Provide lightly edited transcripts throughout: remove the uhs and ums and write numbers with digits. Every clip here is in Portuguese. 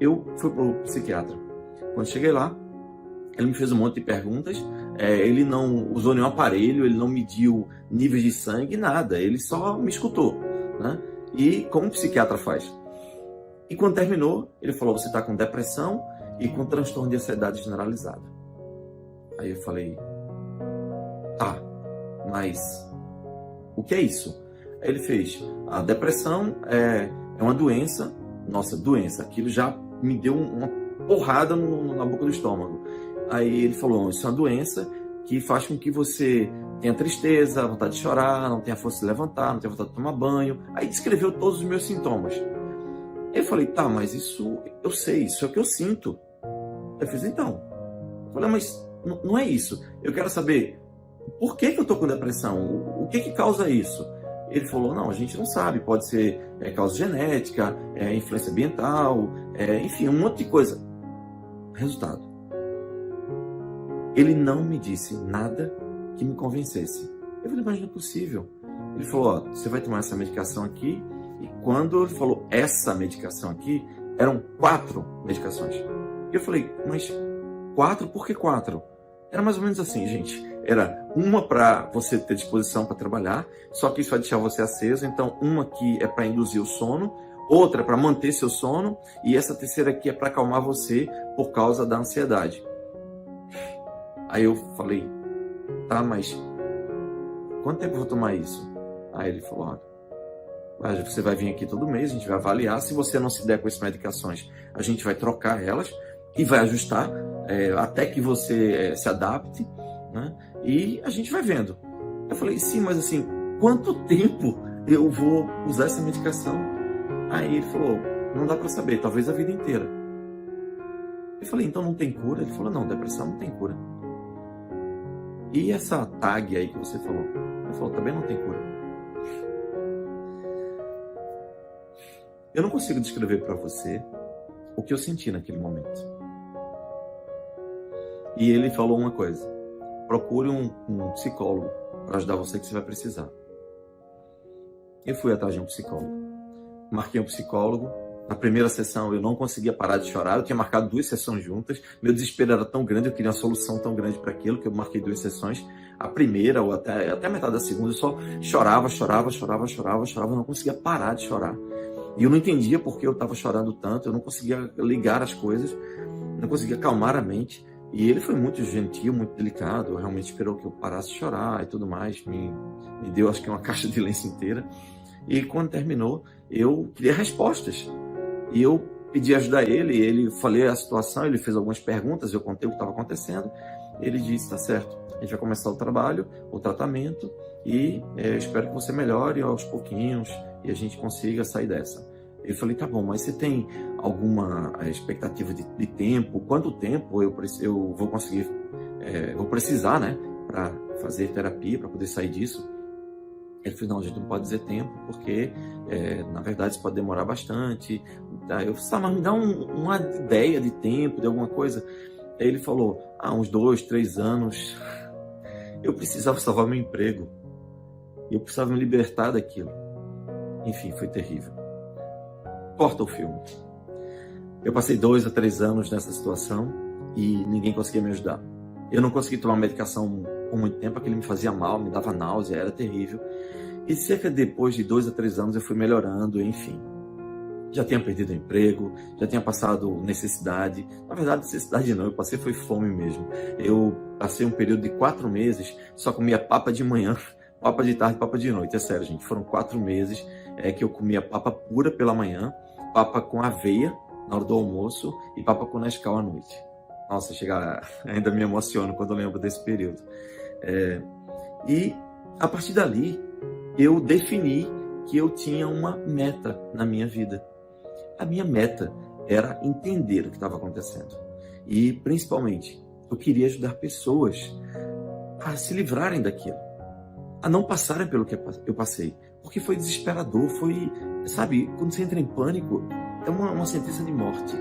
eu fui pro psiquiatra. Quando cheguei lá, ele me fez um monte de perguntas, ele não usou nenhum aparelho, ele não mediu níveis de sangue, nada, ele só me escutou, né? E como um psiquiatra faz. E quando terminou, ele falou, você está com depressão e com transtorno de ansiedade generalizada. Aí eu falei, tá, mas o que é isso? Aí ele fez, a depressão é uma doença, nossa, doença, aquilo já me deu uma porrada na boca do estômago. Aí ele falou, isso é uma doença que faz com que você tenha tristeza, vontade de chorar, não tenha força de levantar, não tenha vontade de tomar banho. Aí descreveu todos os meus sintomas. Eu falei, tá, mas isso eu sei, isso é o que eu sinto. Eu fiz, então. Eu falei, mas não é isso. Eu quero saber por que eu tô com depressão, o que causa isso? Ele falou, não, a gente não sabe, pode ser causa genética, influência ambiental, enfim, um monte de coisa. Resultado. Ele não me disse nada que me convencesse. Eu falei, mas não é possível. Ele falou, ó, você vai tomar essa medicação aqui. E quando ele falou essa medicação aqui, eram 4 medicações. E eu falei, mas 4? Por que 4? Era mais ou menos assim, gente. Era uma para você ter disposição para trabalhar, só que isso vai deixar você aceso. Então, uma aqui é para induzir o sono, outra é para manter seu sono, e essa terceira aqui é para acalmar você por causa da ansiedade. Aí eu falei, tá, mas quanto tempo eu vou tomar isso? Aí ele falou, olha, você vai vir aqui todo mês, a gente vai avaliar, se você não se der com essas medicações, a gente vai trocar elas e vai ajustar até que você se adapte, né? E a gente vai vendo. Eu falei, sim, mas assim, quanto tempo eu vou usar essa medicação? Aí ele falou, não dá para saber, talvez a vida inteira. Eu falei, então não tem cura? Ele falou, não, depressão não tem cura. E essa TAG aí que você falou? Ele falou, também não tem cura. Eu não consigo descrever para você o que eu senti naquele momento. E ele falou uma coisa, procure um psicólogo para ajudar você que você vai precisar. Eu fui atrás de um psicólogo. Marquei um psicólogo. Na primeira sessão eu não conseguia parar de chorar. Eu tinha marcado 2 sessões juntas. Meu desespero era tão grande, eu queria uma solução tão grande para aquilo, que eu marquei 2 sessões. A primeira, ou até a metade da segunda, eu só chorava. Não conseguia parar de chorar. E eu não entendia por que eu estava chorando tanto. Eu não conseguia ligar as coisas. Não conseguia acalmar a mente. E ele foi muito gentil, muito delicado. Realmente esperou que eu parasse de chorar e tudo mais. Me deu, acho que, uma caixa de lenço inteira. E quando terminou, eu queria respostas. E eu pedi ajuda a ele, ele falei a situação, ele fez algumas perguntas, eu contei o que estava acontecendo. Ele disse, tá certo, a gente vai começar o trabalho, o tratamento, e espero que você melhore aos pouquinhos e a gente consiga sair dessa. Eu falei, tá bom, mas você tem alguma expectativa de tempo? Quanto tempo eu vou conseguir, vou precisar, né, para fazer terapia, para poder sair disso? Ele falou, não, a gente não pode dizer tempo, porque, na verdade, isso pode demorar bastante. Eu falei, mas me dá uma ideia de tempo, de alguma coisa. Aí ele falou, uns 2, 3 anos. Eu precisava salvar meu emprego. Eu precisava me libertar daquilo. Enfim, foi terrível. Corta o filme. Eu passei 2 a 3 anos nessa situação e ninguém conseguia me ajudar. Eu não consegui tomar medicação por muito tempo, aquilo me fazia mal, me dava náusea, era terrível. E cerca depois de 2 a 3 anos eu fui melhorando, enfim. Já tinha perdido o emprego, já tinha passado necessidade. Na verdade, necessidade não, eu passei foi fome mesmo. Eu passei um período de 4 meses, só comia papa de manhã, papa de tarde, papa de noite. É sério, gente, foram 4 meses que eu comia papa pura pela manhã, papa com aveia na hora do almoço e papa com Nescau à noite. Nossa, ainda me emociono quando eu lembro desse período. E a partir dali, eu defini que eu tinha uma meta na minha vida. A minha meta era entender o que estava acontecendo. E, principalmente, eu queria ajudar pessoas a se livrarem daquilo, a não passarem pelo que eu passei. Porque foi desesperador, sabe, quando você entra em pânico, é uma sentença de morte.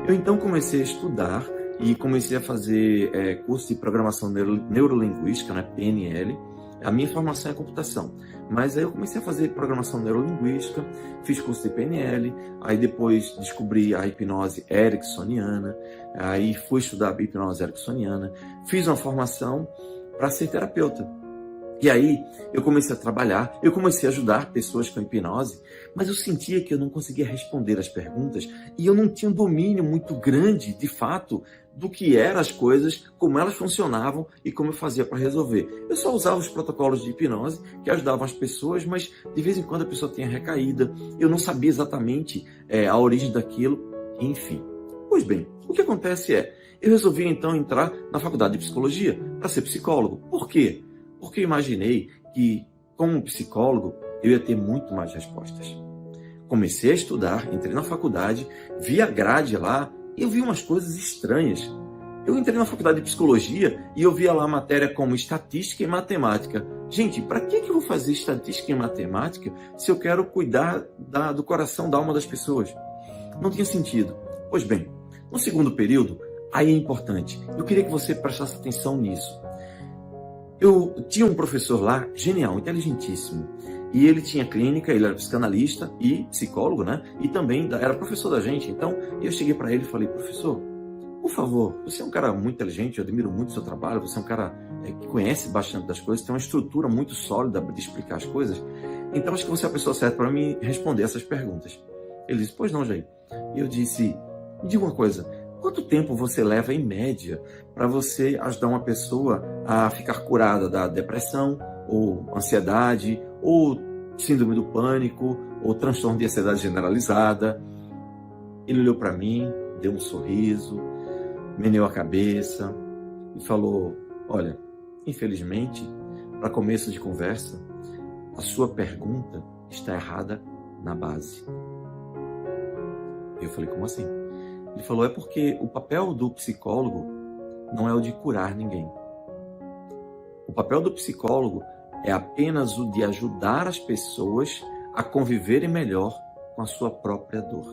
Eu então comecei a estudar e comecei a fazer curso de programação neurolinguística, né, PNL, A minha formação é computação, mas aí eu comecei a fazer programação neurolinguística, fiz curso de PNL, aí depois descobri a hipnose ericksoniana, aí fui estudar a hipnose ericksoniana, fiz uma formação para ser terapeuta. E aí eu comecei a trabalhar, eu comecei a ajudar pessoas com hipnose, mas eu sentia que eu não conseguia responder as perguntas e eu não tinha um domínio muito grande, de fato, do que eram as coisas, como elas funcionavam e como eu fazia para resolver. Eu só usava os protocolos de hipnose que ajudavam as pessoas, mas de vez em quando a pessoa tinha recaída, eu não sabia exatamente a origem daquilo, enfim. Pois bem, o que acontece eu resolvi então entrar na faculdade de psicologia para ser psicólogo. Por quê? Porque eu imaginei que, como psicólogo, eu ia ter muito mais respostas. Comecei a estudar, entrei na faculdade, vi a grade lá e eu vi umas coisas estranhas. Eu entrei na faculdade de psicologia e eu via lá matéria como estatística e matemática. Gente, para que eu vou fazer estatística e matemática se eu quero cuidar do coração, da alma das pessoas? Não tinha sentido. Pois bem, no segundo período, aí é importante. Eu queria que você prestasse atenção nisso. Eu tinha um professor lá, genial, inteligentíssimo, e ele tinha clínica, ele era psicanalista e psicólogo, né? E também era professor da gente. Então, eu cheguei para ele e falei, professor, por favor, você é um cara muito inteligente, eu admiro muito o seu trabalho, você é um cara que conhece bastante das coisas, tem uma estrutura muito sólida de explicar as coisas, então acho que você é a pessoa certa para me responder essas perguntas. Ele disse, pois não, Jair. E eu disse, me diga uma coisa, quanto tempo você leva, em média, para você ajudar uma pessoa a ficar curada da depressão, ou ansiedade, ou síndrome do pânico, ou transtorno de ansiedade generalizada? Ele olhou para mim, deu um sorriso, meneou a cabeça e falou, olha, infelizmente, para começo de conversa, a sua pergunta está errada na base. Eu falei, como assim? Ele falou, é porque o papel do psicólogo não é o de curar ninguém. O papel do psicólogo é apenas o de ajudar as pessoas a conviverem melhor com a sua própria dor.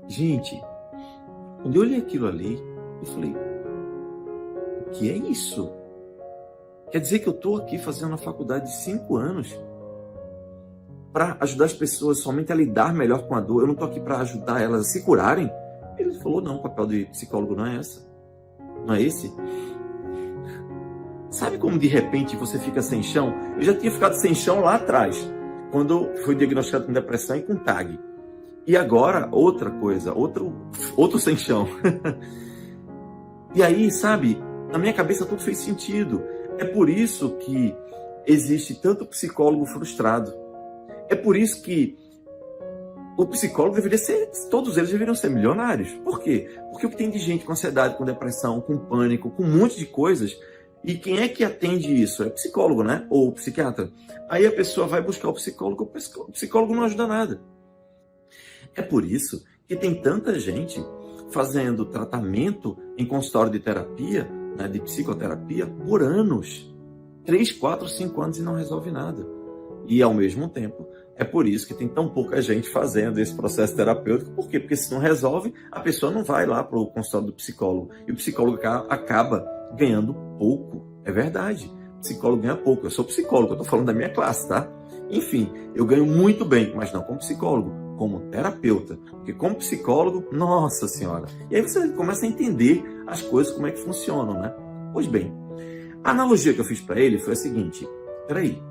Gente, quando eu olhei aquilo ali, eu falei, o que é isso? Quer dizer que eu estou aqui fazendo uma faculdade de 5 anos para ajudar as pessoas somente a lidar melhor com a dor? Eu não estou aqui para ajudar elas a se curarem? Ele falou, não, o papel de psicólogo não é essa. Não é esse? Sabe como de repente você fica sem chão? Eu já tinha ficado sem chão lá atrás, quando fui diagnosticado com depressão e com TAG. E agora, outra coisa, outro sem chão. E aí, sabe, na minha cabeça tudo fez sentido. É por isso que existe tanto psicólogo frustrado. É por isso que o psicólogo deveria ser, todos eles deveriam ser milionários. Por quê? Porque o que tem de gente com ansiedade, com depressão, com pânico, com um monte de coisas, e quem é que atende isso? É o psicólogo, né? Ou o psiquiatra. Aí a pessoa vai buscar o psicólogo não ajuda nada. É por isso que tem tanta gente fazendo tratamento em consultório de terapia, né, de psicoterapia, por anos. 3, 4, 5 anos e não resolve nada. E, ao mesmo tempo, é por isso que tem tão pouca gente fazendo esse processo terapêutico. Por quê? Porque se não resolve, a pessoa não vai lá para o consultório do psicólogo. E o psicólogo acaba ganhando pouco. É verdade. O psicólogo ganha pouco. Eu sou psicólogo, eu estou falando da minha classe, tá? Enfim, eu ganho muito bem, mas não como psicólogo, como terapeuta. Porque como psicólogo, nossa senhora. E aí você começa a entender as coisas, como é que funcionam, né? Pois bem, a analogia que eu fiz para ele foi a seguinte. Peraí,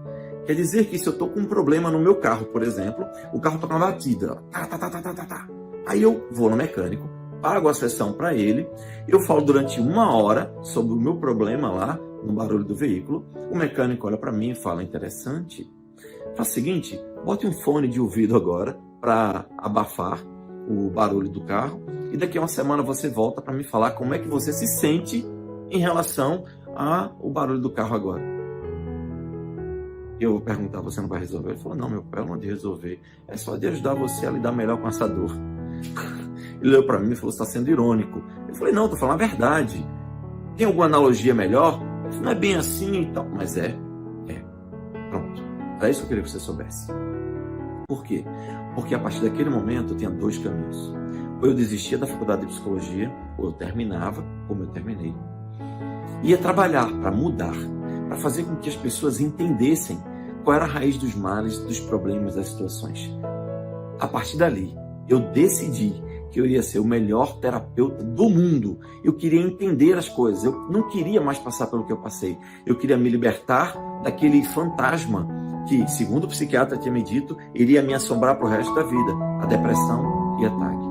quer dizer que se eu estou com um problema no meu carro, por exemplo, o carro está com uma batida. Aí eu vou no mecânico, pago a sessão para ele, eu falo durante 1 hora sobre o meu problema lá, no barulho do veículo, o mecânico olha para mim e fala, interessante. Faz o seguinte, bote um fone de ouvido agora para abafar o barulho do carro e daqui a 1 semana você volta para me falar como é que você se sente em relação ao barulho do carro agora. Eu vou perguntar, você não vai resolver? Ele falou, não, meu pai, não é de resolver, é só de ajudar você a lidar melhor com essa dor. Ele olhou para mim e falou, você está sendo irônico. Eu falei, não, estou falando a verdade. Tem alguma analogia melhor? Ele falou, não é bem assim e tal, mas é. Pronto. Era isso que eu queria que você soubesse. Por quê? Porque a partir daquele momento eu tinha 2 caminhos. Ou eu desistia da faculdade de psicologia, ou eu terminava, como eu terminei. Ia trabalhar para mudar. para fazer com que as pessoas entendessem qual era a raiz dos males, dos problemas, das situações. A partir dali, eu decidi que eu iria ser o melhor terapeuta do mundo. Eu queria entender as coisas. Eu não queria mais passar pelo que eu passei. Eu queria me libertar daquele fantasma que, segundo o psiquiatra tinha me dito, iria me assombrar para o resto da vida, a depressão e a TAG.